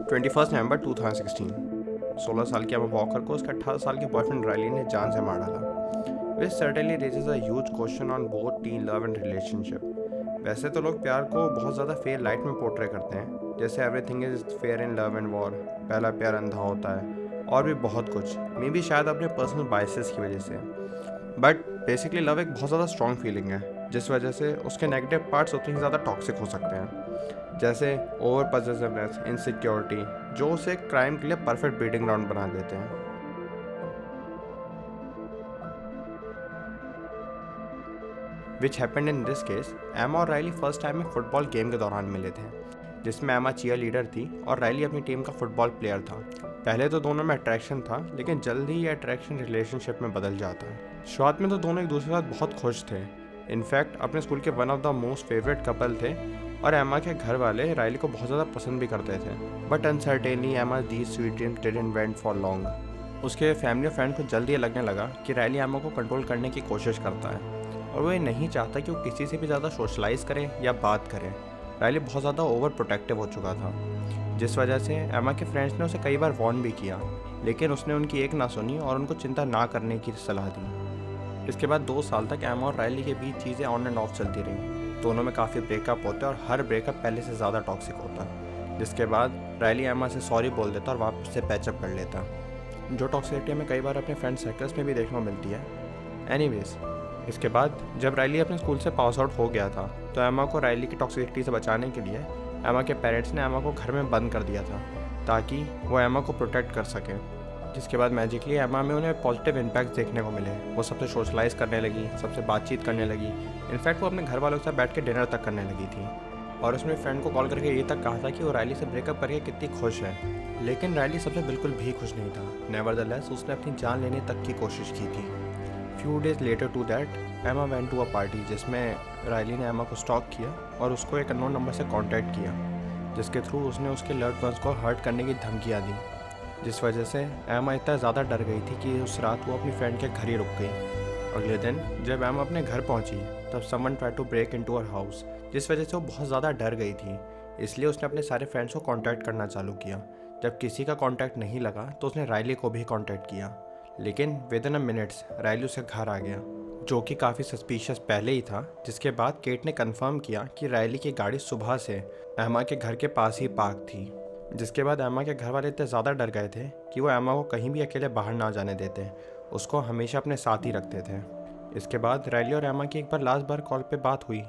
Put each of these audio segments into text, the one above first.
21 नवंबर 2016 16 साल की एमा वॉकर को उसके 18 साल के बॉयफ्रेंड रायली ने जान से मार डाला। Which certainly raises a huge question on both teen love and relationship. वैसे तो लोग प्यार को बहुत ज़्यादा फेयर लाइट में पोर्ट्रे करते हैं, जैसे everything is fair in love and war, पहला प्यार अंधा होता है, और भी बहुत कुछ, मे भी शायद अपने पर्सनल बायसेस की वजह से। बट बेसिकली लव एक बहुत ज़्यादा स्ट्रॉन्ग फीलिंग है, जिस वजह से उसके नेगेटिव पार्ट्स उतने ही ज़्यादा टॉक्सिक हो सकते हैं, जैसे ओवर पॉसेसिवनेस, इनसिक्योरिटी, जो उसे क्राइम के लिए परफेक्ट ब्रीडिंग ग्राउंड बना देते हैं। Which happened in this case, एमा और रायली फर्स्ट टाइम एक फुटबॉल गेम के दौरान मिले थे, जिसमें एमा चीयर लीडर थी और रायली अपनी टीम का फुटबॉल प्लेयर था। पहले तो दोनों में अट्रैक्शन था, लेकिन जल्द ही ये अट्रैक्शन रिलेशनशिप में बदल जाता है। शुरुआत में तो दोनों एक दूसरे के साथ बहुत खुश थे, इनफैक्ट अपने स्कूल के one of the most favourite couple थे, और एमा के घर वाले रायली को बहुत ज़्यादा पसंद भी करते थे। But uncertainly Emma the sweet dreams didn't went for long. उसके फैमिली और फ्रेंड को जल्दी ये लगने लगा कि रायली एमा को कंट्रोल करने की कोशिश करता है, और वो ये नहीं चाहता कि वो किसी से भी ज़्यादा सोशलाइज करे या बात करे। रायली बहुत ज़्यादा ओवर प्रोटेक्टिव हो चुका था, जिस वजह से एमा के फ्रेंड्स ने उसे कई बार वार्न भी किया, लेकिन उसने उनकी एक ना सुनी और उनको चिंता ना करने की सलाह दी। इसके बाद 2 साल तक एमा और रायली के बीच चीज़ें ऑन एंड ऑफ चलती रहीं। दोनों में काफ़ी ब्रेकअप होता है और हर ब्रेकअप पहले से ज़्यादा टॉक्सिक होता है, जिसके बाद रायली एमा से सॉरी बोल देता और वापस से पैचअप कर लेता, जो टॉक्सिसिटी हमें कई बार अपने फ्रेंड सर्कल्स में भी देखने को मिलती है। एनीवेज, इसके बाद जब रायली अपने स्कूल से पास आउट हो गया था, तो एमा को रायली की टॉक्सिसिटी से बचाने के लिए एमा के पेरेंट्स ने एमा को घर में बंद कर दिया था, ताकि वो एमा को प्रोटेक्ट कर सकें। जिसके बाद मैजिकली एमा में उन्हें पॉजिटिव इम्पैक्ट देखने को मिले। वो सबसे सोशलाइज करने लगी, सबसे बातचीत करने लगी, इनफैक्ट वो अपने घर वालों के साथ बैठ के डिनर तक करने लगी थी, और उसने फ्रेंड को कॉल करके ये तक कहा था कि वो रायली से ब्रेकअप करके कितनी खुश है। लेकिन रायली सबसे बिल्कुल भी खुश नहीं था। नेवरदलेस उसने अपनी जान लेने तक की कोशिश की थी। Few days later to that, Emma went to a party, जिसमें रायली ने एमा को स्टॉक किया और उसको एक अननोन नंबर से कॉन्टैक्ट किया, जिसके थ्रू उसने उसके लव्ड वंस को हर्ट करने की धमकियाँ दी, जिस वजह से एमा इतना ज़्यादा डर गई थी कि उस रात वो अपनी फ्रेंड के घर ही रुक गई। अगले दिन जब एमा अपने घर पहुंची, तब someone try to break into her house, जिस वजह से वो बहुत ज़्यादा डर गई थी। इसलिए उसने अपने सारे फ्रेंड्स को कांटेक्ट करना चालू किया। जब किसी का कांटेक्ट नहीं लगा, तो उसने रायली को भी कांटेक्ट किया, लेकिन within a minutes Riley उसके घर आ गया, जो कि काफ़ी सस्पिशियस पहले ही था। जिसके बाद केट ने कंफर्म किया कि रायली की गाड़ी सुबह से एमा के घर के पास ही पार्क थी। जिसके बाद एमा के घर वाले इतने ज़्यादा डर गए थे कि वो एमा को कहीं भी अकेले बाहर ना जाने देते, उसको हमेशा अपने साथ ही रखते थे। इसके बाद रायली और एमा की एक बार लास्ट बार कॉल पे बात हुई,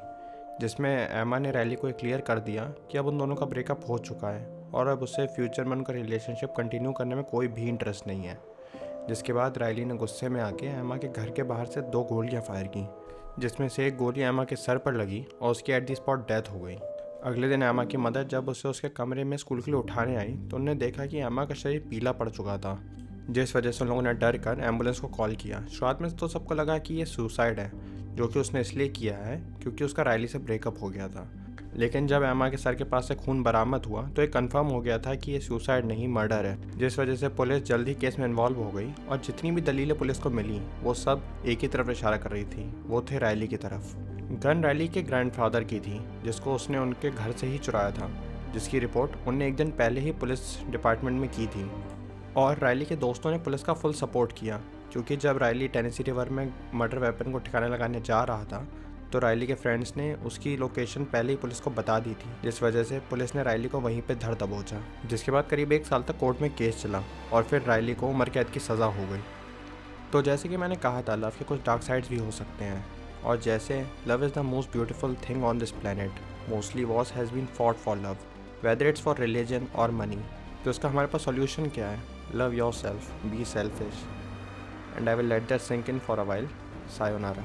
जिसमें एमा ने रायली को ये क्लियर कर दिया कि अब उन दोनों का ब्रेकअप हो चुका है और अब उससे फ्यूचर में उनका रिलेशनशिप कंटिन्यू करने में कोई भी इंटरेस्ट नहीं है। जिसके बाद रायली ने गुस्से में आके एमा के घर के बाहर से 2 गोलियां फायर की, जिसमें से एक गोली एमा के सर पर लगी और उसकी एट दी स्पॉट डेथ हो गई। अगले दिन एमा की मदर जब उसे उसके कमरे में स्कूल के लिए उठाने आई, तो उन्होंने देखा कि एमा का शरीर पीला पड़ चुका था, जिस वजह से उन लोगों ने डर कर एम्बुलेंस को कॉल किया। शुरुआत में तो सबको लगा कि ये सुसाइड है, जो कि उसने इसलिए किया है क्योंकि उसका रायली से ब्रेकअप हो गया था। लेकिन जब एमा के सर के पास से खून बरामद हुआ, तो ये कंफर्म हो गया था कि ये सुसाइड नहीं मर्डर है, जिस वजह से पुलिस जल्दी केस में इन्वॉल्व हो गई, और जितनी भी दलीलें पुलिस को मिली वो सब एक ही तरफ इशारा कर रही थी, वो थे रायली की तरफ। गन रायली के ग्रैंडफादर की थी, जिसको उसने उनके घर से ही चुराया था, जिसकी रिपोर्ट उनने एक दिन पहले ही पुलिस डिपार्टमेंट में की थी। और रायली के दोस्तों ने पुलिस का फुल सपोर्ट किया, क्योंकि जब रायली टेनेसी रिवर में मर्डर वेपन को ठिकाने लगाने जा रहा था, तो रायली के फ्रेंड्स ने उसकी लोकेशन पहले ही पुलिस को बता दी थी, जिस वजह से पुलिस ने रायली को वहीं पे धर दबोचा। जिसके बाद करीब 1 साल तक कोर्ट में केस चला और फिर रायली को उम्र कैद की सज़ा हो गई। तो जैसे कि मैंने कहा था, लव के कुछ डार्क साइड्स भी हो सकते हैं, और जैसे love is the most beautiful thing on this planet, mostly wars has been fought for love, whether it's for religion और मनी। तो इसका हमारे पास सॉल्यूशन क्या है? Love yourself, be selfish, and I will let that sink in for a while. Sayonara.